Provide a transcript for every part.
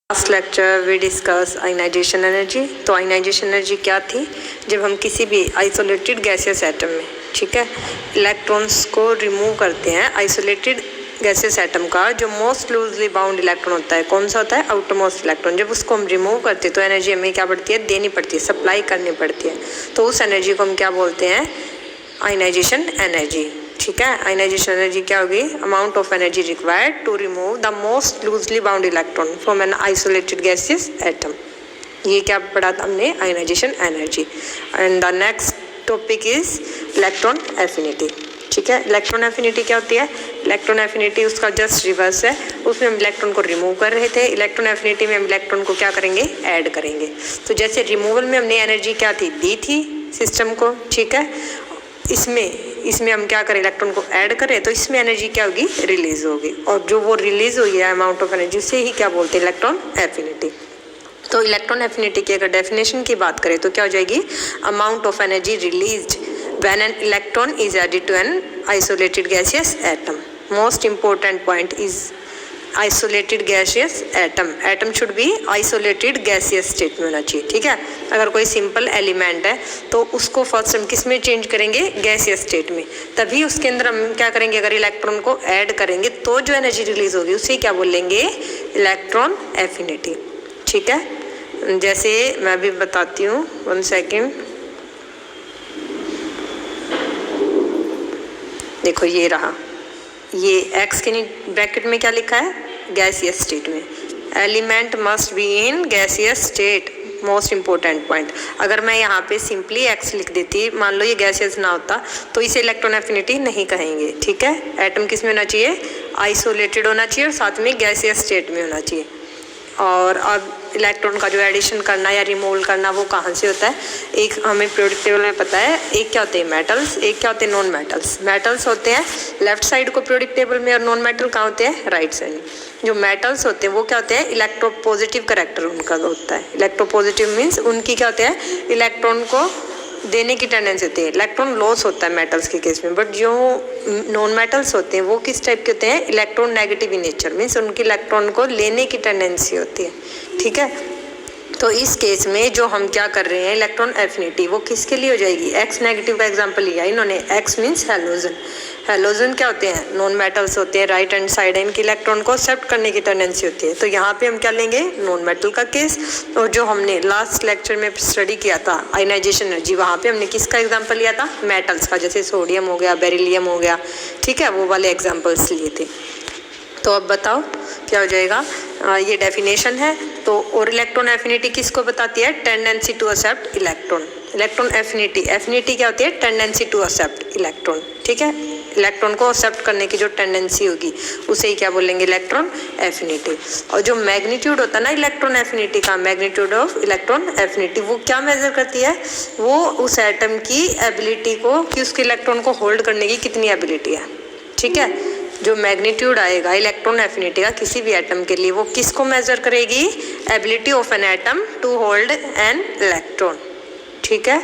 Last lecture we discuss ionisation energy. तो ionisation energy क्या थी? जब हम किसी भी आइसोलेटेड गैसियस एटम में, ठीक है, इलेक्ट्रॉन्स को रिमूव करते हैं। आइसोलेटेड गैसियस एटम का जो मोस्ट लूजली बाउंड इलेक्ट्रॉन होता है, कौन सा होता है? Outer most electron. जब उसको हम रिमूव करते हैं तो एनर्जी हमें क्या पड़ती है? देनी पड़ती है, सप्लाई करनी पड़ती है। तो उस एनर्जी को हम क्या बोलते हैं? Ionisation energy. ठीक है, आयनाइजेशन एनर्जी क्या होगी? Amount of energy required to remove the most loosely bound electron from an isolated gaseous atom. ये क्या पढ़ा था हमने? Ionisation energy. And the next topic is electron affinity. ठीक है, इलेक्ट्रॉन एफिनिटी क्या होती है? इलेक्ट्रॉन एफिनिटी उसका जस्ट रिवर्स है। उसमें हम इलेक्ट्रॉन को रिमूव कर रहे थे, इलेक्ट्रॉन एफिनिटी में हम इलेक्ट्रॉन को क्या करेंगे? ऐड करेंगे। तो जैसे रिमूवल में हमने एनर्जी क्या थी? दी थी सिस्टम को, ठीक है। इसमें हम क्या करें? इलेक्ट्रॉन को ऐड करें तो इसमें एनर्जी क्या होगी? रिलीज होगी। और जो वो रिलीज हुई है अमाउंट ऑफ एनर्जी, उसे ही क्या बोलते हैं? Electron affinity. तो इलेक्ट्रॉन एफिनिटी की अगर डेफिनेशन की बात करें तो क्या हो जाएगी? Amount of energy released when an electron is added to an isolated gaseous atom. Most important point is isolated gaseous atom. Atom should be isolated gaseous state में होना चाहिए। ठीक है, अगर कोई सिंपल एलिमेंट है तो उसको फर्स्ट हम किस में चेंज करेंगे? गैसियस स्टेट में। तभी उसके अंदर हम क्या करेंगे? अगर इलेक्ट्रॉन को ऐड करेंगे तो जो एनर्जी रिलीज होगी उसे क्या बोलेंगे? Electron affinity. ठीक है, जैसे मैं अभी बताती हूँ, 1 सेकेंड। देखो ये रहा, ये एक्स के ब्रैकेट में क्या लिखा है? गैसियस स्टेट में। Element must be in gaseous state, most important point. अगर मैं यहाँ पे सिंपली एक्स लिख देती, मान लो ये गैसियस ना होता, तो इसे इलेक्ट्रॉन एफिनिटी नहीं कहेंगे। ठीक है, एटम किस में होना चाहिए? आइसोलेटेड होना चाहिए और साथ में गैसियस स्टेट में होना चाहिए। और अब इलेक्ट्रॉन का जो एडिशन करना या रिमूवल करना वो कहाँ से होता है? एक हमें पीरियोडिक टेबल में पता है, एक क्या होते हैं? मेटल्स, एक क्या होते हैं? Non metals. मेटल्स होते हैं लेफ्ट साइड को पीरियोडिक टेबल में, और नॉन मेटल कहाँ होते हैं? Right side. जो मेटल्स होते हैं वो क्या होते हैं? इलेक्ट्रोपॉजिटिव करेक्टर उनका होता है। इलेक्ट्रोपॉजिटिव मीन्स उनकी क्या होते हैं? इलेक्ट्रॉन को देने की टेंडेंसी होती है। इलेक्ट्रॉन लॉस होता है मेटल्स के केस में। बट जो नॉन मेटल्स होते हैं वो किस टाइप के होते हैं? Electron negative in nature, means उनकी इलेक्ट्रॉन को लेने की टेंडेंसी होती है। ठीक है, तो इस केस में जो हम क्या कर रहे हैं? इलेक्ट्रॉन एफिनिटी वो किसके लिए हो जाएगी? एक्स नेगेटिव का एग्जांपल लिया इन्होंने। X means halogen. हैलोजन क्या होते हैं? नॉन मेटल्स होते हैं, राइट हैंड साइड है, इनकी इलेक्ट्रॉन को एक्सेप्ट करने की टेंडेंसी होती है। तो यहाँ पे हम क्या लेंगे? नॉन मेटल का केस। और जो हमने लास्ट लेक्चर में स्टडी किया था आयनाइजेशन एनर्जी, वहाँ पे हमने किसका एग्जाम्पल लिया था? मेटल्स का, जैसे सोडियम हो गया, बेरिलियम हो गया। ठीक है, वो वाले एग्जाम्पल्स लिए थे। तो अब बताओ क्या हो जाएगा? ये डेफिनेशन है। तो और इलेक्ट्रॉन एफिनिटी किसको बताती है? Tendency to accept electron. Electron affinity, affinity क्या होती है? Tendency to accept electron. ठीक है, इलेक्ट्रॉन को एक्सेप्ट करने की जो टेंडेंसी होगी उसे ही क्या बोलेंगे? Electron affinity. और जो मैग्नीट्यूड होता है ना इलेक्ट्रॉन एफिनिटी का, मैग्नीट्यूड ऑफ इलेक्ट्रॉन एफिनिटी, वो क्या मेजर करती है? वो उस एटम की एबिलिटी को, कि उसके इलेक्ट्रॉन को होल्ड करने की कितनी एबिलिटी है। ठीक है, जो मैग्नीट्यूड आएगा इलेक्ट्रॉन एफिनिटी का किसी भी एटम के लिए, वो किसको मेजर करेगी? Ability of an atom to hold an electron. ठीक है,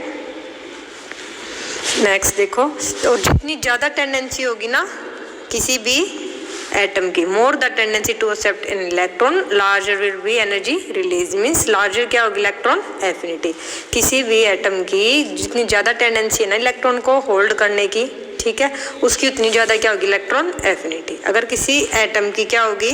नेक्स्ट देखो, तो जितनी ज़्यादा टेंडेंसी होगी ना किसी भी एटम की, more the tendency to accept an electron, larger will be energy release. Means larger क्या होगी? Electron affinity. किसी भी एटम की जितनी ज़्यादा टेंडेंसी है ना इलेक्ट्रॉन को होल्ड करने की, ठीक है, उसकी उतनी ज़्यादा क्या होगी? Electron affinity. अगर किसी एटम की क्या होगी?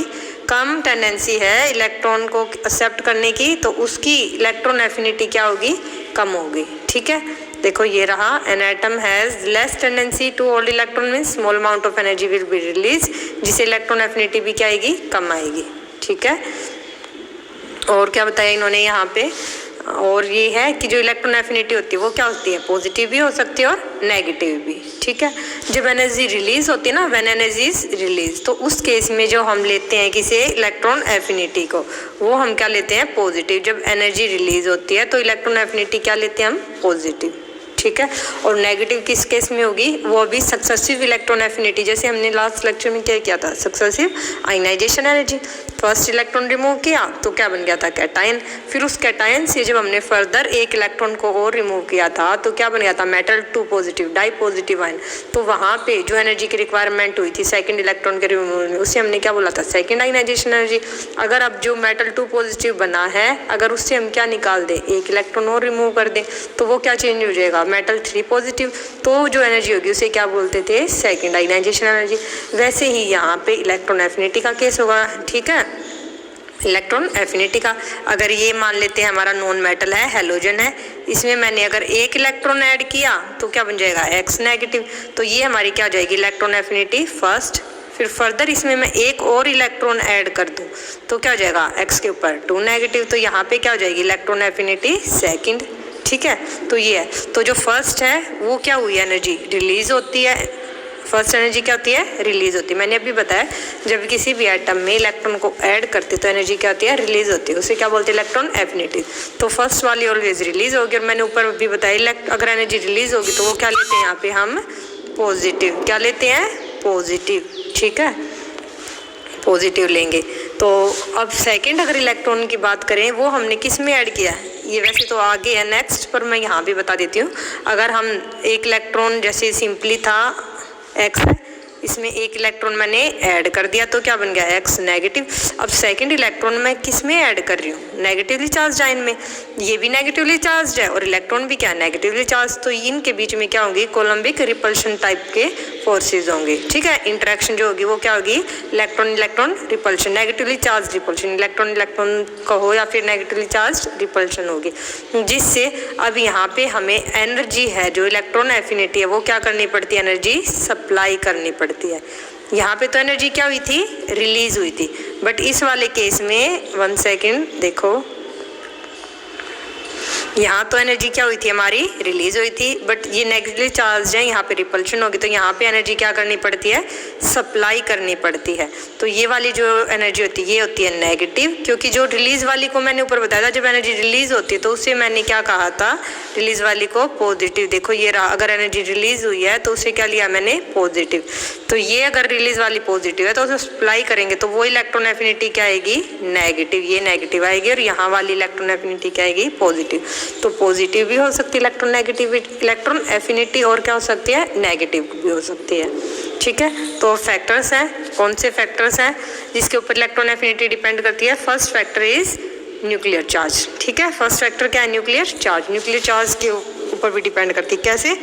कम टेंडेंसी है इलेक्ट्रॉन को एक्सेप्ट करने की, तो उसकी इलेक्ट्रॉन एफिनिटी क्या होगी? कम होगी। ठीक है, देखो ये रहा, an atom has less tendency to hold electron means small amount of energy will be release, जिससे इलेक्ट्रॉन एफिनिटी भी क्या आएगी? कम आएगी। ठीक है, और क्या बताया इन्होंने यहाँ पे? और ये है कि जो इलेक्ट्रॉन एफिनिटी होती है वो क्या होती है? पॉजिटिव भी हो सकती है और नेगेटिव भी। ठीक है, जब एनर्जी रिलीज होती है ना, व्हेन एनर्जी इज रिलीज, तो उस केस में जो हम लेते हैं किसी इलेक्ट्रॉन एफिनिटी को, वो हम क्या लेते हैं? पॉजिटिव। जब एनर्जी रिलीज होती है तो इलेक्ट्रॉन एफिनिटी क्या लेते हैं हम? पॉजिटिव। ठीक है। और नेगेटिव किस केस में होगी, वो भी सक्सेसिव इलेक्ट्रॉन एफिनिटी, जैसे हमने लास्ट लेक्चर में क्या किया था, successive ionisation energy. First electron remove किया तो क्या बन गया था, कैटायन। फिर उस कैटायन से जब हमने फर्दर एक इलेक्ट्रॉन को और रिमूव किया था तो क्या बन गया था, metal 2 positive, dipositive ion. तो वहाँ पे जो एनर्जी की रिक्वायरमेंट हुई थी सेकंड इलेक्ट्रॉन के रिमूवल में, उसे हमने क्या बोला था, सेकंड आयनाइजेशन एनर्जी। अगर अब जो मेटल 2 पॉजिटिव बना है, अगर उससे हम क्या निकाल दें, एक इलेक्ट्रॉन और रिमूव कर दें, तो वो क्या चेंज हो जाएगा, मेटल 3 पॉजिटिव। तो जो एनर्जी होगी उसे क्या बोलते थे, सेकंड आयनाइजेशन एनर्जी। वैसे ही यहाँ पे इलेक्ट्रॉन एफिनिटी का केस होगा, ठीक है। इलेक्ट्रॉन एफिनिटी का, अगर ये मान लेते हैं हमारा नॉन मेटल है, हैलोजन है, इसमें मैंने अगर एक इलेक्ट्रॉन ऐड किया तो क्या बन जाएगा, एक्स नेगेटिव। तो ये हमारी क्या हो जाएगी, इलेक्ट्रॉन एफिनिटी फर्स्ट। फिर फर्दर इसमें मैं एक और इलेक्ट्रॉन ऐड कर दूं तो क्या हो जाएगा, एक्स के ऊपर 2 नेगेटिव। तो यहाँ पे क्या हो जाएगी, इलेक्ट्रॉन एफिनिटी सेकंड, ठीक है। तो ये है, तो जो फर्स्ट है वो क्या हुई, एनर्जी रिलीज होती है। फर्स्ट एनर्जी क्या होती है, रिलीज होती है। मैंने अभी बताया जब किसी भी एटम में इलेक्ट्रॉन को ऐड करते तो एनर्जी क्या होती है, रिलीज होती है, उसे क्या बोलते हैं, इलेक्ट्रॉन एफिनिटी। तो फर्स्ट वाली ऑलवेज रिलीज होगी। और मैंने ऊपर भी बताया अगर एनर्जी रिलीज होगी तो वो क्या लेते हैं, यहाँ पे हम पॉजिटिव, क्या लेते हैं, पॉजिटिव, ठीक है, पॉजिटिव लेंगे। तो अब सेकंड अगर इलेक्ट्रॉन की बात करें, वो हमने किस में ऐड किया है, ये वैसे तो आगे है नेक्स्ट, पर मैं यहाँ भी बता देती हूँ। अगर हम एक इलेक्ट्रॉन, जैसे सिंपली था एक्स है, इसमें एक इलेक्ट्रॉन मैंने ऐड कर दिया तो क्या बन गया, एक्स नेगेटिव। अब सेकंड इलेक्ट्रॉन मैं किस में ऐड कर रही हूँ, नेगेटिवली चार्ज आयन में। ये भी नेगेटिवली चार्ज है और इलेक्ट्रॉन भी क्या है, नेगेटिवली चार्ज। तो इनके बीच में क्या होंगी, कोलम्बिक रिपल्शन टाइप के फोर्सेज होंगे, ठीक है। इंटरेक्शन जो होगी वो क्या होगी, electron electron repulsion, negatively charge repulsion, electron electron कहो या फिर नेगेटिवली चार्ज रिपल्शन होगी, जिससे अब यहाँ पे हमें एनर्जी है, जो इलेक्ट्रॉन एफिनिटी है, वो क्या करनी पड़ती है, एनर्जी सप्लाई करनी पड़ती है। यहाँ पे तो एनर्जी क्या हुई थी, रिलीज हुई थी, बट इस वाले केस में 1 सेकेंड देखो, यहाँ तो एनर्जी क्या हुई थी, हमारी रिलीज हुई थी, बट ये नेगेटिवली चार्ज है, यहाँ पे रिपल्शन होगी, तो यहाँ पे एनर्जी क्या करनी पड़ती है, सप्लाई करनी पड़ती है। तो ये वाली जो एनर्जी होती है ये होती है नेगेटिव, क्योंकि जो रिलीज वाली को मैंने ऊपर बताया था, जब एनर्जी रिलीज होती है तो उससे मैंने क्या कहा था, रिलीज वाली को पॉजिटिव। देखो ये रहा, अगर एनर्जी रिलीज हुई है तो उसे क्या लिया मैंने, पॉजिटिव। तो ये अगर रिलीज वाली पॉजिटिव है तो उसे सप्लाई करेंगे तो वो इलेक्ट्रॉन एफिनिटी क्या आएगी, नेगेटिव, ये नेगेटिव आएगी, और यहाँ वाली इलेक्ट्रॉन एफिनिटी क्या आएगी, पॉजिटिव। तो पॉजिटिव भी हो सकती है इलेक्ट्रॉन नेगेटिविटी, इलेक्ट्रॉन एफिनिटी, और क्या हो सकती है, नेगेटिव भी हो सकती है, ठीक है। तो फैक्टर्स हैं, कौन से फैक्टर्स हैं जिसके ऊपर इलेक्ट्रॉन एफिनिटी डिपेंड करती है। First factor is nuclear charge, ठीक है। फर्स्ट फैक्टर क्या है, न्यूक्लियर चार्ज। न्यूक्लियर चार्ज के ऊपर भी डिपेंड करती है, कैसे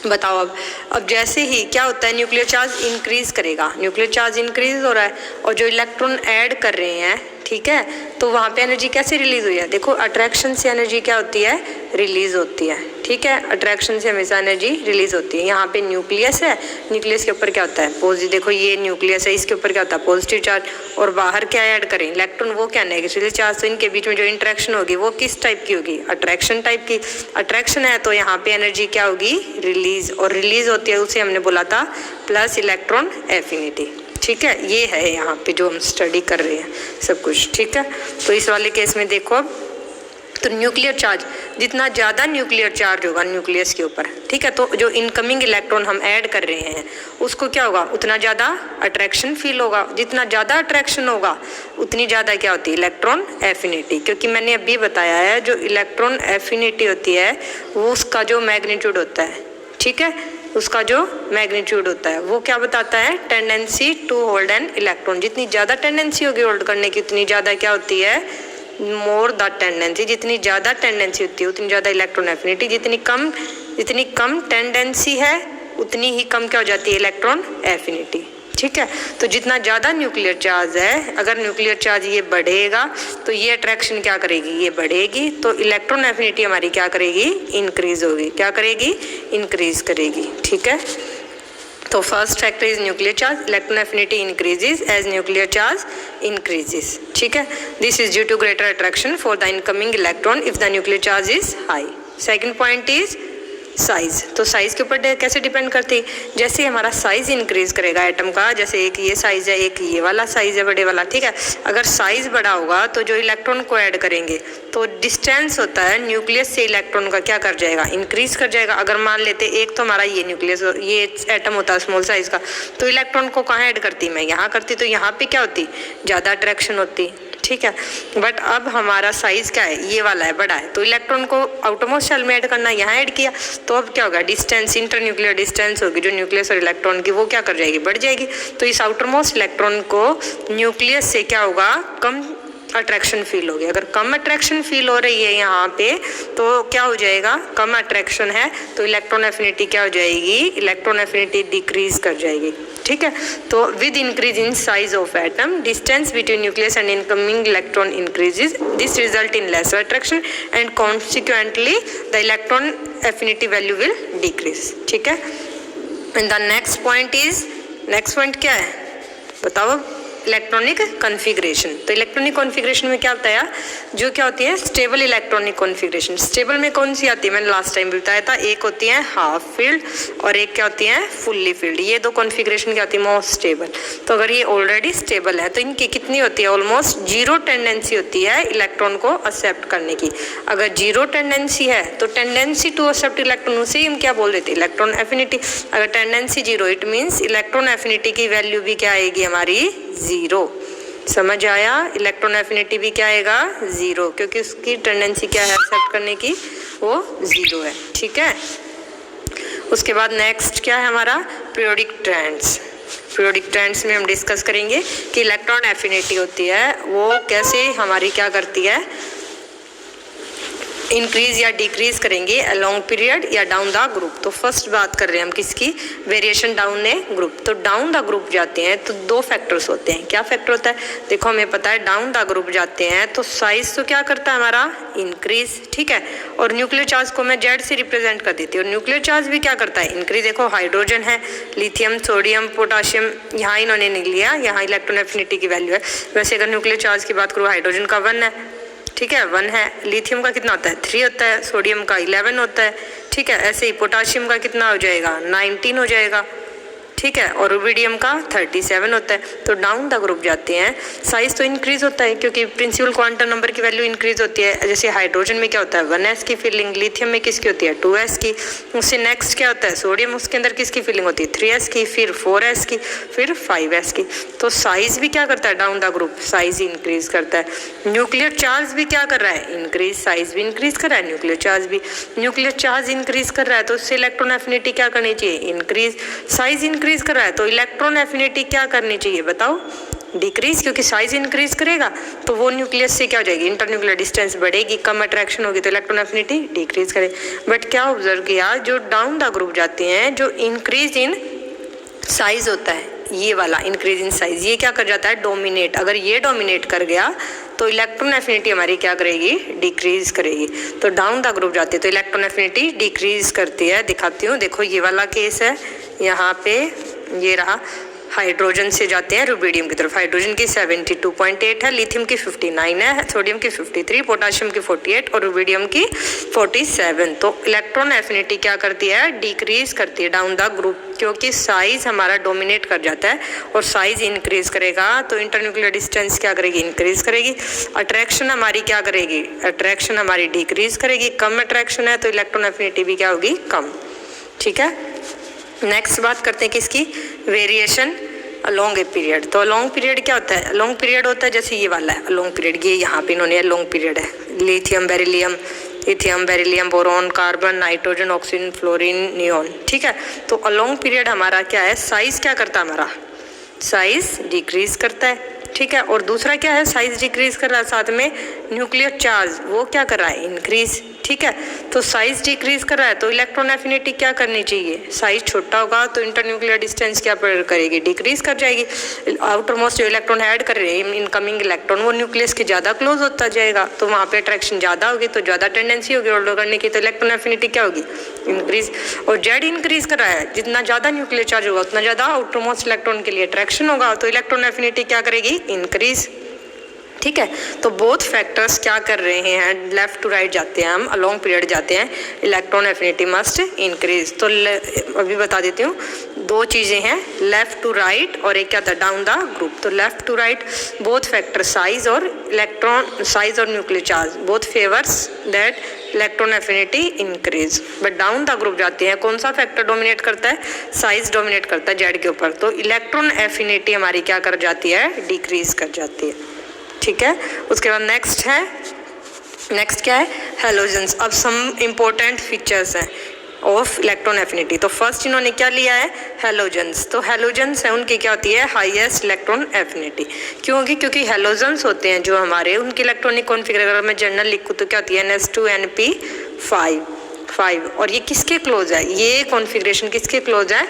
बताओ। अब जैसे ही क्या होता है, न्यूक्लियर चार्ज इंक्रीज करेगा, न्यूक्लियर चार्ज इंक्रीज हो रहा है, और जो इलेक्ट्रॉन ऐड कर रहे हैं, ठीक है, तो वहाँ पे एनर्जी कैसे रिलीज हुई है, देखो अट्रैक्शन से एनर्जी क्या होती है, रिलीज होती है, ठीक है। अट्रैक्शन से हमेशा एनर्जी रिलीज होती है। यहाँ पे न्यूक्लियस है, न्यूक्लियस के ऊपर क्या होता है, पॉजिटिव, देखो ये न्यूक्लियस है, इसके ऊपर क्या होता है, पॉजिटिव चार्ज, और बाहर क्या ऐड करें, इलेक्ट्रॉन, वो क्या नेगेटिव चार्ज। तो इनके बीच में जो इंटरेक्शन होगी वो किस टाइप की होगी, अट्रैक्शन टाइप की। अट्रैक्शन है तो यहाँ पे एनर्जी क्या होगी, रिलीज, और रिलीज होती है उसे हमने बोला था प्लस इलेक्ट्रॉन एफिनिटी, ठीक है। ये है यहाँ पे जो हम स्टडी कर रहे हैं सब कुछ, ठीक है। तो इस वाले केस में देखो अब, तो न्यूक्लियर चार्ज, जितना ज़्यादा न्यूक्लियर चार्ज होगा न्यूक्लियस के ऊपर, ठीक है, तो जो इनकमिंग इलेक्ट्रॉन हम ऐड कर रहे हैं उसको क्या होगा, उतना ज़्यादा अट्रैक्शन फील होगा। जितना ज़्यादा अट्रैक्शन होगा उतनी ज़्यादा क्या होती है, इलेक्ट्रॉन एफिनिटी। क्योंकि मैंने अभी बताया है जो इलेक्ट्रॉन एफिनिटी होती है वो उसका जो मैग्नीट्यूड होता है, ठीक है, उसका जो मैग्नीट्यूड होता है वो क्या बताता है, tendency to hold an electron. जितनी ज़्यादा टेंडेंसी होगी होल्ड करने की उतनी ज़्यादा क्या होती है, मोर द टेंडेंसी। जितनी ज़्यादा टेंडेंसी होती है उतनी ज़्यादा इलेक्ट्रॉन एफिनिटी। जितनी कम टेंडेंसी है उतनी ही कम क्या हो जाती है, इलेक्ट्रॉन एफिनिटी, ठीक है। तो जितना ज़्यादा न्यूक्लियर चार्ज है, अगर न्यूक्लियर चार्ज ये बढ़ेगा तो ये अट्रैक्शन क्या करेगी, ये बढ़ेगी, तो इलेक्ट्रॉन एफिनिटी हमारी क्या करेगी, इंक्रीज होगी। क्या करेगी, इंक्रीज करेगी, ठीक है। तो first factor is nuclear charge, electron affinity increases as nuclear charge increases, ठीक है। This is due to greater attraction for the incoming electron if the nuclear charge is high. Second point is size. तो size के ऊपर कैसे depend करती है, जैसे हमारा साइज इंक्रीज करेगा एटम का, जैसे एक ये साइज है, एक ये वाला साइज है बड़े वाला, ठीक है। अगर साइज बड़ा होगा तो जो इलेक्ट्रॉन को ऐड करेंगे तो डिस्टेंस होता है न्यूक्लियस से इलेक्ट्रॉन का, क्या कर जाएगा, इंक्रीज कर जाएगा। अगर मान लेते एक तो हमारा ये न्यूक्लियस, ये एटम होता है स्मॉल साइज का, तो इलेक्ट्रॉन को कहाँ ऐड करती, मैं यहाँ करती, तो यहाँ पे क्या होती, ज़्यादा अट्रैक्शन होती, ठीक है। बट अब हमारा साइज क्या है, ये वाला है, बड़ा है, तो इलेक्ट्रॉन को आउटरमोस्ट शेल में ऐड करना, यहाँ ऐड किया, तो अब क्या होगा, डिस्टेंस, इंटरन्यूक्लियर डिस्टेंस होगी जो न्यूक्लियस और इलेक्ट्रॉन की, वो क्या कर जाएगी, बढ़ जाएगी। तो इस आउटरमोस्ट इलेक्ट्रॉन को न्यूक्लियस से क्या होगा, कम अट्रैक्शन फील होगी। अगर कम अट्रैक्शन फील हो रही है यहाँ पे, तो क्या हो जाएगा, कम अट्रैक्शन है तो इलेक्ट्रॉन एफिनिटी क्या हो जाएगी, इलेक्ट्रॉन एफिनिटी डिक्रीज कर जाएगी, ठीक है। तो with increase in size of atom, distance between nucleus and incoming electron increases, this result in laser attraction and consequently the electron affinity value will decrease, ठीक है। And the next point is, next point क्या है बताओ, electronic configuration. तो electronic configuration में क्या होता है, जो क्या होती है, स्टेबल इलेक्ट्रॉनिक कॉन्फ़िगरेशन। स्टेबल में कौन सी आती है, मैंने लास्ट टाइम भी बताया था, एक होती है हाफ फील्ड और एक क्या होती है, फुल्ली फील्ड। ये दो कॉन्फ़िगरेशन क्या होती है, मोस्ट स्टेबल। तो अगर ये ऑलरेडी स्टेबल है तो इनकी कितनी होती है, ऑलमोस्ट जीरो टेंडेंसी होती है इलेक्ट्रॉन को एक्सेप्ट करने की। अगर जीरो टेंडेंसी है तो टेंडेंसी टू एक्सेप्ट इलेक्ट्रॉन, उसे हम क्या बोल देते हैं, इलेक्ट्रॉन एफिनिटी। अगर tendency zero, it means electron affinity की वैल्यू भी क्या आएगी हमारी, जीरो। समझ आया, इलेक्ट्रॉन एफिनिटी भी क्या आएगा, जीरो, क्योंकि उसकी टेंडेंसी क्या है एक्सेप्ट करने की, वो जीरो है, ठीक है। उसके बाद नेक्स्ट क्या है हमारा, पीरियोडिक ट्रेंड्स। पीरियोडिक ट्रेंड्स में हम डिस्कस करेंगे कि इलेक्ट्रॉन एफिनिटी होती है वो कैसे हमारी क्या करती है, इंक्रीज या डिक्रीज करेंगे अलोंग पीरियड या डाउन द ग्रुप। तो फर्स्ट बात कर रहे हैं हम किसकी, वेरिएशन डाउन ए ग्रुप। तो डाउन द ग्रुप जाते हैं तो दो फैक्टर्स होते हैं। क्या फैक्टर होता है, देखो हमें पता है डाउन द ग्रुप जाते हैं तो साइज तो क्या करता है हमारा, इंक्रीज, ठीक है। और न्यूक्लियर चार्ज को मैं जेड से रिप्रेजेंट कर देती हूँ, और न्यूक्लियर चार्ज भी क्या करता है, इंक्रीज। देखो हाइड्रोजन है, लिथियम, सोडियम, पोटाशियम, यहाँ इन्होंने नहीं लिया, यहाँ इलेक्ट्रॉन एफिनिटी की वैल्यू है। वैसे अगर न्यूक्लियर चार्ज की बात करूँ, हाइड्रोजन का 1 है, ठीक है, 1 है। लिथियम का कितना होता है, 3 होता है। सोडियम का 11 होता है, ठीक है। ऐसे ही पोटाशियम का कितना हो जाएगा, 19 हो जाएगा, ठीक है। और रुबिडियम का 37 होता है। तो डाउन द ग्रुप जाते हैं, साइज तो इंक्रीज होता है क्योंकि प्रिंसिपल क्वांटम नंबर की वैल्यू इंक्रीज होती है। जैसे हाइड्रोजन में क्या होता है, 1s की फीलिंग, लिथियम में किसकी होती है, 2s की। उससे नेक्स्ट क्या होता है, सोडियम, उसके अंदर किसकी फीलिंग होती है, 3s की, फिर 4s की, फिर 5s की। तो साइज भी क्या करता है, down the group size increase करता है। न्यूक्लियर चार्ज भी क्या कर रहा है, इंक्रीज, साइज भी इंक्रीज कर रहा है, न्यूक्लियर चार्ज भी। न्यूक्लियर चार्ज इंक्रीज कर रहा है तो उससे इलेक्ट्रॉन एफिनिटी क्या करनी चाहिए, इंक्रीज। साइज इंक्रीज कर रहा है तो इलेक्ट्रॉन एफिनिटी क्या करनी चाहिए बताओ, डिक्रीज, क्योंकि साइज इंक्रीज करेगा तो वो न्यूक्लियस से क्या हो जाएगी, इंटरन्यूक्लियर डिस्टेंस बढ़ेगी, कम अट्रैक्शन होगी तो इलेक्ट्रॉन एफिनिटी डिक्रीज करे। बट क्या ऑब्जर्व किया, जो डाउन द ग्रुप जाते हैं, जो इंक्रीज इन साइज होता है, ये वाला इंक्रीज इन साइज, ये क्या कर जाता है, डोमिनेट। अगर ये डोमिनेट कर गया तो इलेक्ट्रॉन एफिनिटी हमारी क्या करेगी, डिक्रीज करेगी। तो डाउन द ग्रुप जाते हैं तो इलेक्ट्रॉन एफिनिटी डिक्रीज करती है। दिखाती हूँ, देखो ये वाला केस है, यहाँ पे ये रहा, हाइड्रोजन से जाते हैं रुबिडियम की तरफ। हाइड्रोजन की 72.8 है, लिथियम की 59 है, सोडियम की 53, पोटाशियम की 48 और रुबिडियम की 47। तो इलेक्ट्रॉन एफिनिटी क्या करती है, डिक्रीज करती है डाउन द ग्रुप, क्योंकि साइज हमारा डोमिनेट कर जाता है और साइज इंक्रीज करेगा तो इंटरन्यूक्लियर डिस्टेंस क्या करेगी, इंक्रीज करेगी। अट्रैक्शन हमारी क्या करेगी, अट्रैक्शन हमारी डिक्रीज करेगी। कम अट्रैक्शन है तो इलेक्ट्रॉन एफिनिटी भी क्या होगी, कम, ठीक है। नेक्स्ट बात करते हैं किसकी, वेरिएशन अलोंग ए पीरियड। तो अलोंग पीरियड क्या होता है, अलोंग पीरियड होता है जैसे ये वाला है अलोंग पीरियड, ये यहाँ पे इन्होंने अलोंग पीरियड है, lithium, beryllium, lithium, beryllium, boron, carbon, nitrogen, oxygen, fluorine, neon, ठीक है। तो अलोंग पीरियड हमारा क्या है, साइज क्या करता है हमारा, साइज डिक्रीज करता है, ठीक है। और दूसरा क्या है, साइज डिक्रीज कर रहा है, साथ में न्यूक्लियर चार्ज वो क्या कर रहा है, इंक्रीज, ठीक है। तो साइज डिक्रीज कर रहा है तो इलेक्ट्रॉन एफिनिटी क्या करनी चाहिए, साइज छोटा होगा तो इंटरन्यूक्लियर डिस्टेंस क्या करेगी, डिक्रीज कर जाएगी। आउटर मोस्ट जो इलेक्ट्रॉन ऐड कर रहे हैं, इनकमिंग इलेक्ट्रॉन, वो न्यूक्लियस के ज़्यादा क्लोज होता जाएगा तो वहाँ पे अट्रैक्शन ज़्यादा होगी तो ज़्यादा टेंडेंसी होगी ऑर्डर करने की, तो इलेक्ट्रॉन एफिनिटी क्या होगी, इंक्रीज। और जेड इंक्रीज कर रहा है, जितना ज़्यादा न्यूक्लियर चार्ज होगा उतना ज़्यादा आउटर मोस्ट इलेक्ट्रॉन के लिए अट्रैक्शन होगा तो इलेक्ट्रॉन एफिनिटी क्या करेगी, इंक्रीज। ठीक है। तो बोथ फैक्टर्स क्या कर रहे हैं, लेफ्ट टू राइट जाते हैं हम, लॉन्ग पीरियड जाते हैं, इलेक्ट्रॉन एफिनिटी मस्ट इंक्रीज। तो अभी बता देती हूँ, दो चीज़ें हैं, लेफ्ट टू राइट और एक क्या था, डाउन द ग्रुप। तो left to right both factor size और इलेक्ट्रॉन साइज और nuclear charge both favours that electron affinity increase. But down the group जाते हैं, कौन सा फैक्टर डोमिनेट करता है, साइज डोमिनेट करता है जेड के ऊपर। तो इलेक्ट्रॉन एफिनिटी हमारी क्या कर जाती है, डिक्रीज कर जाती है। ठीक है। उसके बाद नेक्स्ट क्या है, हैलोजेंस। अब सम इम्पोर्टेंट फीचर्स हैं ऑफ इलेक्ट्रॉन एफिनिटी। तो फर्स्ट इन्होंने क्या लिया है, हैलोजेंस। तो हैलोजेंस है, उनकी क्या होती है, हाईएस्ट इलेक्ट्रॉन एफिनिटी। क्योंकि हैलोजेंस होते हैं जो हमारे, उनकी इलेक्ट्रॉनिक कॉन्फिगरेशन अगर मैं जनरल लिखूँ तो क्या होती है, NS2Np5। और ये किसके क्लोज है, ये कॉन्फ़िगरेशन किसके क्लोज है,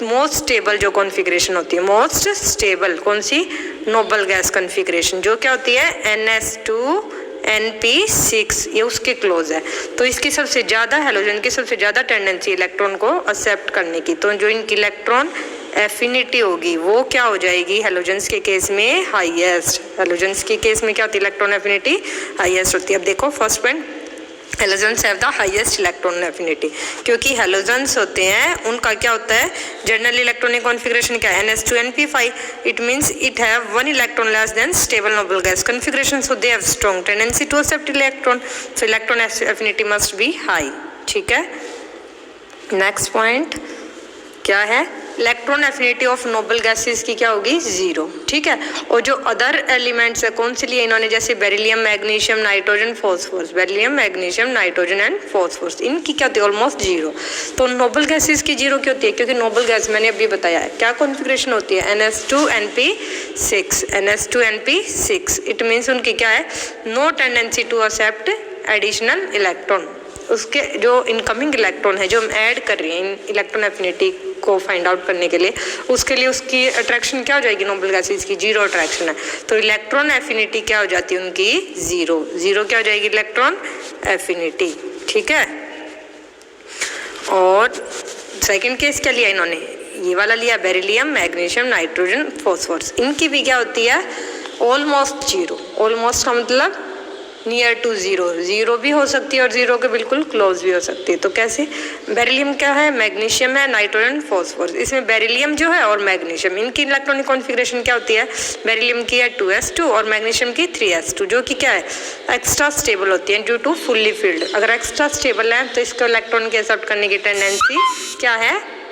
मोस्ट स्टेबल जो कॉन्फ़िगरेशन होती है, मोस्ट स्टेबल कौन सी, नोबल गैस कॉन्फ़िगरेशन, जो क्या होती है NS2Np6, ये उसके क्लोज है। तो इसकी सबसे ज़्यादा हैलोजन की सबसे ज़्यादा टेंडेंसी इलेक्ट्रॉन को एक्सेप्ट करने की। तो जो इनकी इलेक्ट्रॉन एफिनिटी होगी वो क्या हो जाएगी, हैलोजेंस के केस में हाईएस्ट। हैलोजेंस के केस में क्या होती है, इलेक्ट्रॉन एफिनिटी हाईएस्ट होती है। अब देखो first point, halogens have the highest electron affinity. क्योंकि हैलोजेंस होते हैं, उनका क्या होता है, जनरल इलेक्ट्रॉनिक कॉन्फ़िगरेशन क्या है, NS2Np5। It means it have one electron less than stable noble gas configuration, so they have strong tendency to accept electron, so electron affinity must be high. ठीक है। नेक्स्ट पॉइंट क्या है, electron affinity of noble gases की क्या होगी, 0। ठीक है। और जो अदर एलिमेंट्स है कौन से लिए इन्होंने, जैसे beryllium, magnesium, nitrogen, phosphorus, beryllium, magnesium, nitrogen and phosphorus, इनकी क्या होती है, ऑलमोस्ट 0। तो नोबल गैसेस की 0 क्यों होती है, क्योंकि नोबल गैस मैंने अभी बताया है क्या कॉन्फ़िगरेशन होती है, NS2Np6। इट मीन्स उनकी क्या है, no tendency to accept additional electron. उसके जो इनकमिंग इलेक्ट्रॉन है जो हम ऐड कर रहे हैं इलेक्ट्रॉन एफिनिटी को फाइंड आउट करने के लिए, उसके लिए उसकी अट्रैक्शन क्या हो जाएगी, नोबल गैसेस की 0 अट्रैक्शन है। तो इलेक्ट्रॉन एफिनिटी क्या हो जाती है उनकी, 0 क्या हो जाएगी, इलेक्ट्रॉन एफिनिटी। ठीक है। और सेकंड केस क्या लिया इन्होंने, ये वाला लिया, बेरिलियम, मैग्नीशियम, नाइट्रोजन, फॉस्फोरस। इनकी भी क्या होती है, ऑलमोस्ट 0। ऑलमोस्ट का मतलब नियर टू 0 भी हो सकती है और 0 के बिल्कुल क्लोज भी हो सकती है। तो कैसे, बेरिलियम क्या है, मैग्नीशियम है, नाइट्रोजन, फॉस्फोरस। इसमें बेरिलियम जो है और मैग्नीशियम, इनकी इलेक्ट्रॉनिक कॉन्फ़िगरेशन क्या होती है, बेरिलियम की है 2s2 और मैग्नीशियम की 3s2, जो कि क्या है, एक्स्ट्रा स्टेबल होती है ड्यू टू फुल्ली फील्ड। अगर एक्स्ट्रा स्टेबल है तो इसको इलेक्ट्रॉन के एक्सेप्ट करने की टेंडेंसी क्या है,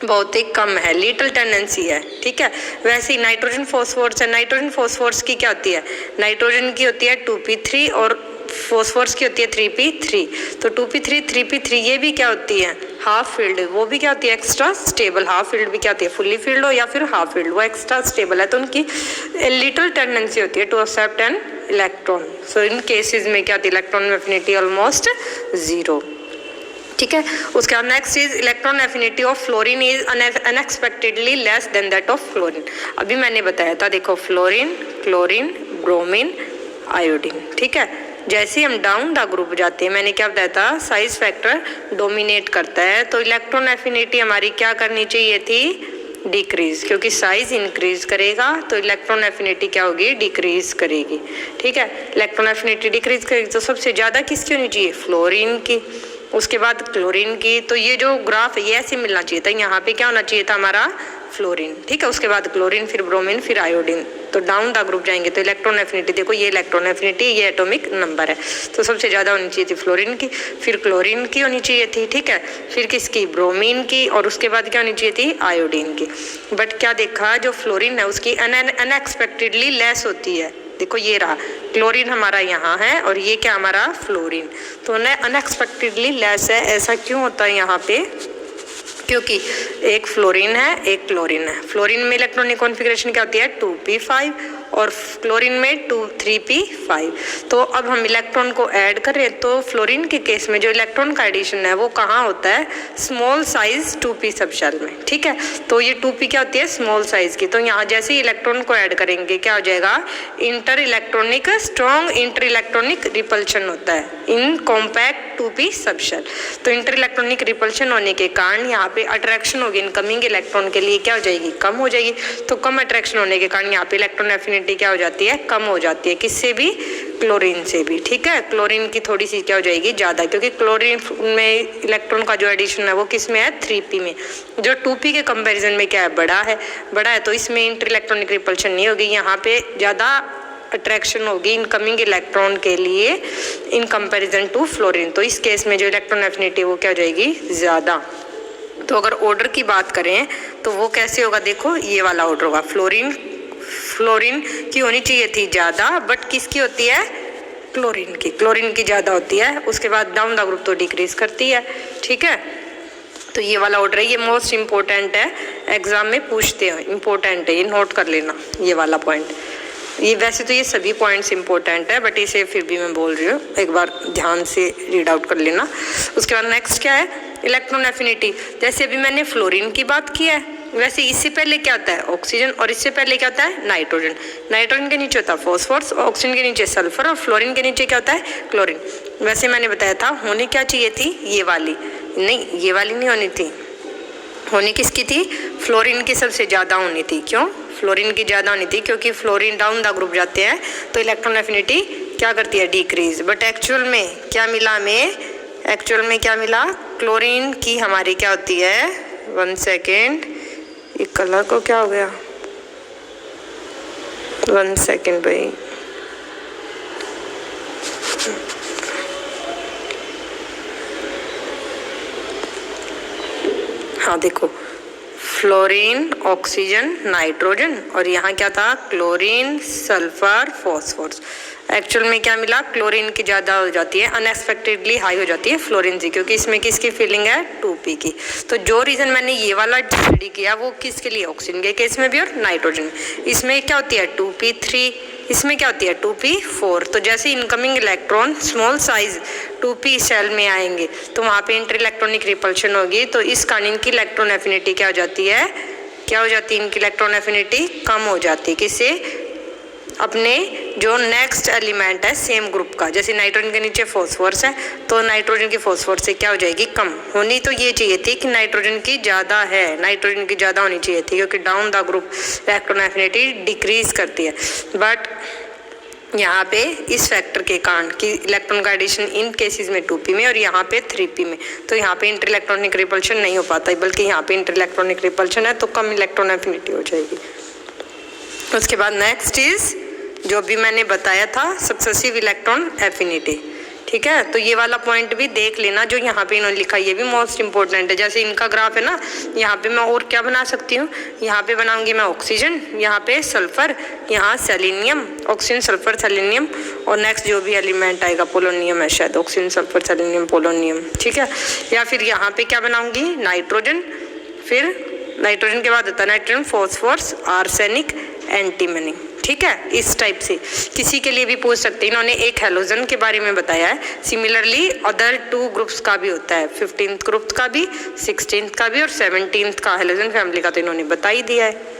बहुत ही कम है, लिटिल टेंडेंसी है। ठीक है। वैसे ही नाइट्रोजन फॉस्फोरस है, नाइट्रोजन फॉस्फोरस की क्या होती है, नाइट्रोजन की होती है 2p3 और फॉस्फोरस की होती है 3p3। तो 2p3 3p3 ये भी क्या होती है, हाफ फील्ड, वो भी क्या होती है, एक्स्ट्रा स्टेबल। हाफ फील्ड भी क्या होती है, फुल्ली फील्ड हो या फिर हाफ फील्ड, वो एक्स्ट्रा स्टेबल है। तो उनकी लिटिल टेंडेंसी होती है to accept an electron. So इन केसेस में क्या होती है, इलेक्ट्रॉन एफिनिटी ऑलमोस्ट 0। ठीक है। उसके बाद next is electron affinity of fluorine is unexpectedly less than that of fluorine. अभी मैंने बताया था, देखो फ्लोरीन, क्लोरीन, ब्रोमीन, आयोडीन। ठीक है। जैसे हम डाउन द ग्रुप जाते हैं, मैंने क्या बताया था, साइज फैक्टर डोमिनेट करता है। तो इलेक्ट्रॉन एफिनिटी हमारी क्या करनी चाहिए थी, डिक्रीज, क्योंकि साइज इंक्रीज करेगा तो इलेक्ट्रॉन एफिनिटी क्या होगी, डिक्रीज करेगी। ठीक है। इलेक्ट्रॉन एफिनिटी डिक्रीज करेगी तो सबसे ज़्यादा किसकी होनी चाहिए, फ्लोरीन की, उसके बाद क्लोरीन की। तो ये जो ग्राफ है ये ऐसे मिलना चाहिए था, यहाँ पे क्या होना चाहिए था हमारा, फ्लोरीन। ठीक है। उसके बाद क्लोरीन, फिर ब्रोमीन, फिर आयोडीन। तो डाउन द ग्रुप जाएंगे तो इलेक्ट्रॉन एफिनिटी, देखो ये इलेक्ट्रॉन एफिनिटी, ये एटॉमिक नंबर है, तो सबसे ज़्यादा होनी चाहिए थी फ्लोरीन की, फिर क्लोरीन की होनी चाहिए थी। ठीक है। फिर किसकी, ब्रोमीन की, और उसके बाद क्या होनी चाहिए थी, आयोडीन की। बट क्या देखा, जो फ्लोरीन है उसकी अनएक्सपेक्टेडली लेस होती है। देखो ये रहा, क्लोरीन हमारा यहाँ है और ये क्या हमारा फ्लोरीन, तो अनएक्सपेक्टेडली लेस है। ऐसा क्यों होता है यहाँ पे, क्योंकि एक फ्लोरीन है एक क्लोरीन है। फ्लोरीन में इलेक्ट्रॉनिक कॉन्फ़िगरेशन क्या होती है, 2p5 और क्लोरीन में 3p5। तो अब हम इलेक्ट्रॉन को ऐड कर रहे हैं, तो फ्लोरीन के केस में जो इलेक्ट्रॉन का एडिशन है वो कहाँ होता है, स्मॉल साइज 2p सब शेल में। ठीक है। तो ये 2p क्या होती है, स्मॉल साइज की। तो यहाँ जैसे ही इलेक्ट्रॉन को ऐड करेंगे क्या हो जाएगा, inter electronic, strong inter electronic repulsion होता है इन कॉम्पैक्ट 2p सबशेल। तो इंटर इलेक्ट्रॉनिक रिपल्शन होने के कारण यहाँ पे अट्रैक्शन होगी इनकमिंग इलेक्ट्रॉन के लिए क्या हो जाएगी, कम हो जाएगी। तो कम अट्रैक्शन होने के कारण यहाँ पे इलेक्ट्रॉन एफिनिटी क्या हो जाती है, कम हो जाती है। किससे भी, क्लोरीन से भी। ठीक है, क्लोरीन की थोड़ी सी क्या हो जाएगी, ज़्यादा, क्योंकि क्लोरीन में इलेक्ट्रॉन का जो एडिशन है वो किस में है, 3p में, जो 2p के कंपैरिजन में क्या है, बड़ा है। तो इसमें इंटर इलेक्ट्रॉनिक रिपल्शन नहीं होगी, यहाँ पे ज़्यादा अट्रैक्शन होगी इनकमिंग इलेक्ट्रॉन के लिए इन कंपैरिजन टू फ्लोरीन। तो इस केस में जो इलेक्ट्रॉन एफिनिटी वो क्या हो जाएगी, ज़्यादा। तो अगर ऑर्डर की बात करें तो वो कैसे होगा, देखो ये वाला ऑर्डर होगा। फ्लोरीन की होनी चाहिए थी ज़्यादा, बट किसकी होती है, क्लोरीन की ज़्यादा होती है। उसके बाद डाउन द ग्रुप तो डिक्रीज करती है। ठीक है, तो ये वाला ऑर्डर है, ये मोस्ट इम्पोर्टेंट है, एग्जाम में पूछते हैं, इम्पोर्टेंट है, ये नोट कर लेना ये वाला पॉइंट। ये वैसे तो ये सभी पॉइंट्स इंपॉर्टेंट है, बट इसे फिर भी मैं बोल रही हूँ, एक बार ध्यान से रीड आउट कर लेना। उसके बाद नेक्स्ट क्या है, इलेक्ट्रॉन एफिनिटी। जैसे अभी मैंने फ्लोरीन की बात की है, वैसे इससे पहले क्या होता है, ऑक्सीजन, और इससे पहले क्या होता है, नाइट्रोजन। नाइट्रोजन के नीचे होता है फॉस्फोरस, ऑक्सीजन के नीचे सल्फर, और फ्लोरीन के नीचे क्या होता है, क्लोरीन। वैसे मैंने बताया था होनी क्या चाहिए थी, ये वाली नहीं, ये वाली नहीं होनी थी, होनी किसकी थी, फ्लोरीन की सबसे ज़्यादा होनी थी। क्यों, फ्लोरीन की ज़्यादा होनी थी, क्योंकि फ्लोरीन डाउन द ग्रुप जाते हैं तो इलेक्ट्रॉन एफिनिटी क्या करती है, डिक्रीज। बट एक्चुअल में क्या मिला हमें, क्या मिला, क्लोरीन की हमारी क्या होती है, 1 सेकेंड, एक कलर को क्या हो गया, 1 सेकेंड भाई, हाँ देखो, फ्लोरीन, ऑक्सीजन, नाइट्रोजन, और यहाँ क्या था, क्लोरीन, सल्फर, फॉस्फोरस। एक्चुअल में क्या मिला, क्लोरीन की ज़्यादा हो जाती है, अनएक्सपेक्टेडली हाई हो जाती है फ्लोरीन की, क्योंकि इसमें किसकी फीलिंग है, 2p की। तो जो रीज़न मैंने ये वाला स्टडी किया वो किसके लिए, ऑक्सीजन के केस में भी और नाइट्रोजन में। इसमें क्या होती है 2p3, इसमें क्या होती है 2p4। तो जैसे incoming electron small size 2p shell में आएंगे तो वहाँ पे इंटर इलेक्ट्रॉनिक रिपल्शन होगी, तो इस कारण इनकी इलेक्ट्रॉन एफिनिटी क्या हो जाती है, इनकी इलेक्ट्रॉन एफिनिटी कम हो जाती है। किससे, अपने जो नेक्स्ट एलिमेंट है सेम ग्रुप का, जैसे नाइट्रोजन के नीचे फॉस्फोरस है तो नाइट्रोजन की फॉस्फोरस से क्या हो जाएगी, कम। होनी तो ये चाहिए थी कि नाइट्रोजन की ज़्यादा है, नाइट्रोजन की ज़्यादा होनी चाहिए थी, क्योंकि down the group electron affinity decrease करती है। बट यहाँ पे इस फैक्टर के कारण कि इलेक्ट्रॉन का एडिशन इन केसेस में 2p में और यहाँ पे 3p में, तो यहाँ पे इंटर इलेक्ट्रॉनिक रिपल्शन नहीं हो पाता, बल्कि यहाँ पे इंटर इलेक्ट्रॉनिक रिपल्शन है तो कम इलेक्ट्रॉन एफिनिटी हो जाएगी। उसके बाद नेक्स्ट इज जो भी मैंने बताया था, सक्सेसिव इलेक्ट्रॉन एफिनिटी। ठीक है, तो ये वाला पॉइंट भी देख लेना जो यहाँ पे इन्होंने लिखा, ये भी मोस्ट इंपॉर्टेंट है। जैसे इनका ग्राफ है ना, यहाँ पे मैं और क्या बना सकती हूँ, यहाँ पे बनाऊंगी मैं ऑक्सीजन, यहाँ पे सल्फर, यहाँ सेलेनियम, ऑक्सीजन सल्फर सेलेनियम, और नेक्स्ट जो भी एलिमेंट आएगा पोलोनियम है शायद, ऑक्सीजन सल्फर सेलेनियम पोलोनियम। ठीक है, या फिर यहाँ पे क्या बनाऊंगी, नाइट्रोजन, फिर नाइट्रोजन के बाद होता है नाइट्रोजन, फॉस्फोरस, आर्सेनिक, एंटीमनी। ठीक है, इस टाइप से किसी के लिए भी पूछ सकते हैं। इन्होंने एक हैलोजन के बारे में बताया है, सिमिलरली अदर 2 ग्रुप्स का भी होता है, 15th ग्रुप का भी, 16th का भी और 17th का हैलोजन फैमिली का तो इन्होंने बता ही दिया है।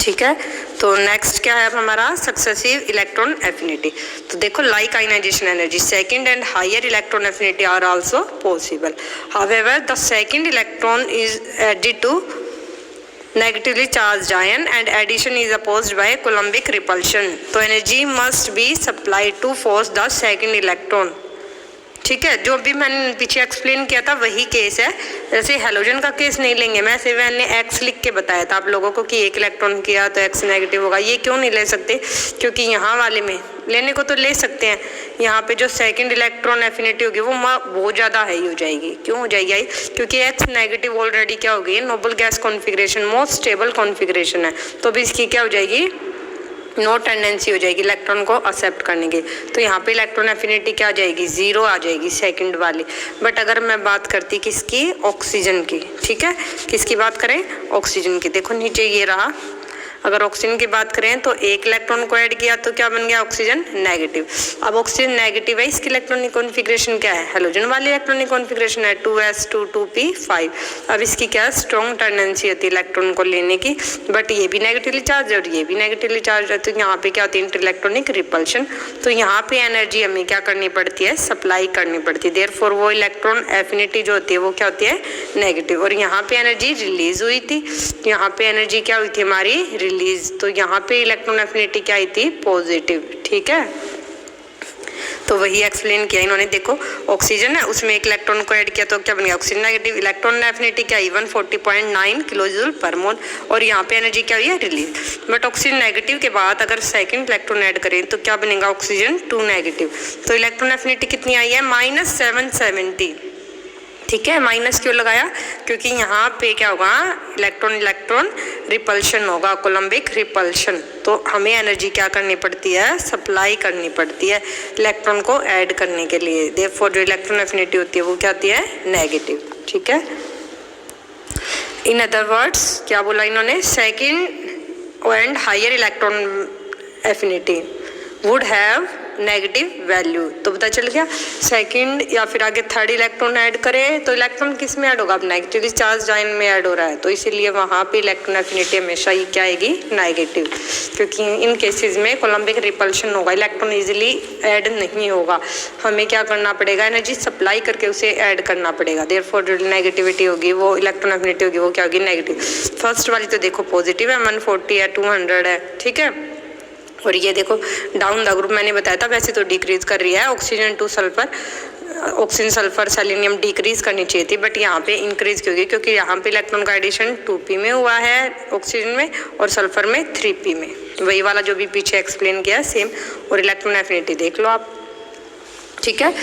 ठीक है, तो नेक्स्ट क्या है हमारा, सक्सेसिव इलेक्ट्रॉन एफिनिटी। तो देखो, like ionisation energy, second and higher electron affinity are also possible, however the second electron is added to negatively charged ion and addition is opposed by Coulombic repulsion. तो energy must be supplied to force the second electron. ठीक है, जो भी मैंने पीछे explain किया था वही केस है। जैसे हेलोजन का केस नहीं लेंगे, मैंने एक्स लिख के बताया था आप लोगों को कि एक इलेक्ट्रॉन किया तो एक्स नेगेटिव होगा। ये क्यों नहीं ले सकते, क्योंकि यहाँ वाले में लेने को तो ले सकते हैं, यहाँ पे जो सेकंड इलेक्ट्रॉन एफिनिटी होगी वो बहुत ज़्यादा हाई हो जाएगी। क्यों हो जाएगी हाई, क्योंकि एक्स नेगेटिव ऑलरेडी क्या होगी, noble gas configuration, most stable configuration है, तो भी इसकी क्या हो जाएगी, नो टेंडेंसी हो जाएगी इलेक्ट्रॉन को एक्सेप्ट करने की। तो यहाँ पे इलेक्ट्रॉन एफिनिटी क्या आ जाएगी, 0 आ जाएगी सेकंड वाली। बट अगर मैं बात करती किसकी, ऑक्सीजन की, ठीक है, किसकी बात करें, ऑक्सीजन की, देखो नीचे ये रहा, अगर ऑक्सीजन की बात करें तो एक इलेक्ट्रॉन को ऐड किया तो क्या बन गया, ऑक्सीजन नेगेटिव। अब ऑक्सीजन नेगेटिव है, इसकी इलेक्ट्रॉनिक कॉन्फ़िगरेशन क्या है, हैलोजन वाली इलेक्ट्रॉनिक कॉन्फ़िगरेशन है 2s2 2p5। अब इसकी क्या स्ट्रॉन्ग टेंडेंसी होती है इलेक्ट्रॉन को लेने की, बट ये भी नेगेटिवली चार्ज है और ये भी नेगेटिवली चार्ज है, तो यहाँ पे क्या होती है, इंटर इलेक्ट्रॉनिक रिपल्शन। तो यहाँ पे एनर्जी हमें क्या करनी पड़ती है, सप्लाई करनी पड़ती है। देयरफॉर वो इलेक्ट्रॉन एफिनिटी जो होती है वो क्या होती है, नेगेटिव। और यहाँ पे एनर्जी रिलीज हुई थी, यहाँ पे एनर्जी क्या हुई थी हमारी, रिलीज। तो यहाँ पे इलेक्ट्रॉन एफिनिटी क्या आई थी, पॉजिटिव। ठीक है, तो वही एक्सप्लेन किया इन्होंने। देखो ऑक्सीजन है, उसमें एक इलेक्ट्रॉन को ऐड किया तो क्या बन गया, ऑक्सीजन नेगेटिव। इलेक्ट्रॉन एफिनिटी क्या है, 140.9 किलोजूल पर मोल, और यहाँ पे एनर्जी क्या हुई है, रिलीज। बट ऑक्सीजन नेगेटिव के बाद अगर सेकंड इलेक्ट्रॉन ऐड करें तो क्या बनेगा, ऑक्सीजन 2 नेगेटिव। तो इलेक्ट्रॉन एफिनिटी कितनी आई है, -770। ठीक है, माइनस क्यों लगाया, क्योंकि यहाँ पे क्या होगा, इलेक्ट्रॉन रिपल्शन होगा, कोलम्बिक रिपल्शन। तो हमें एनर्जी क्या करनी पड़ती है, सप्लाई करनी पड़ती है इलेक्ट्रॉन को ऐड करने के लिए। देयरफॉर जो इलेक्ट्रॉन एफिनिटी होती है वो क्या होती है, नेगेटिव। ठीक है, इन अदर वर्ड्स क्या बोला इन्होंने, second and higher electron affinity would have negative value. तो पता चल गया, सेकंड या फिर आगे थर्ड इलेक्ट्रॉन ऐड करें तो इलेक्ट्रॉन किस में ऐड होगा, अब नेगेटिवली चार्ज आयन में ऐड हो रहा है, तो इसीलिए वहाँ पे इलेक्ट्रॉन एफिनिटी हमेशा ही क्या आएगी, नेगेटिव। क्योंकि इन केसेस में कोलम्बिक रिपल्शन होगा, इलेक्ट्रॉन इजीली ऐड नहीं होगा, हमें क्या करना पड़ेगा, एनर्जी सप्लाई करके उसे ऐड करना पड़ेगा। देयरफॉर जो नेगेटिविटी होगी वो इलेक्ट्रॉन एफिनिटी होगी वो क्या होगी, नेगेटिव। फर्स्ट वाली तो देखो पॉजिटिव है, 140 है, 200 है। ठीक है, और ये देखो डाउन द ग्रुप मैंने बताया था, वैसे तो डिक्रीज कर रही है, oxygen two sulphur, oxygen sulphur selenium decrease करनी चाहिए थी, बट यहाँ पे इंक्रीज क्यों होगी, क्योंकि यहाँ पे इलेक्ट्रॉन का एडिशन 2p में हुआ है ऑक्सीजन में, और सल्फर में 3p में। वही वाला जो भी पीछे एक्सप्लेन किया सेम। और इलेक्ट्रॉन एफिनिटी देख लो आप। ठीक है।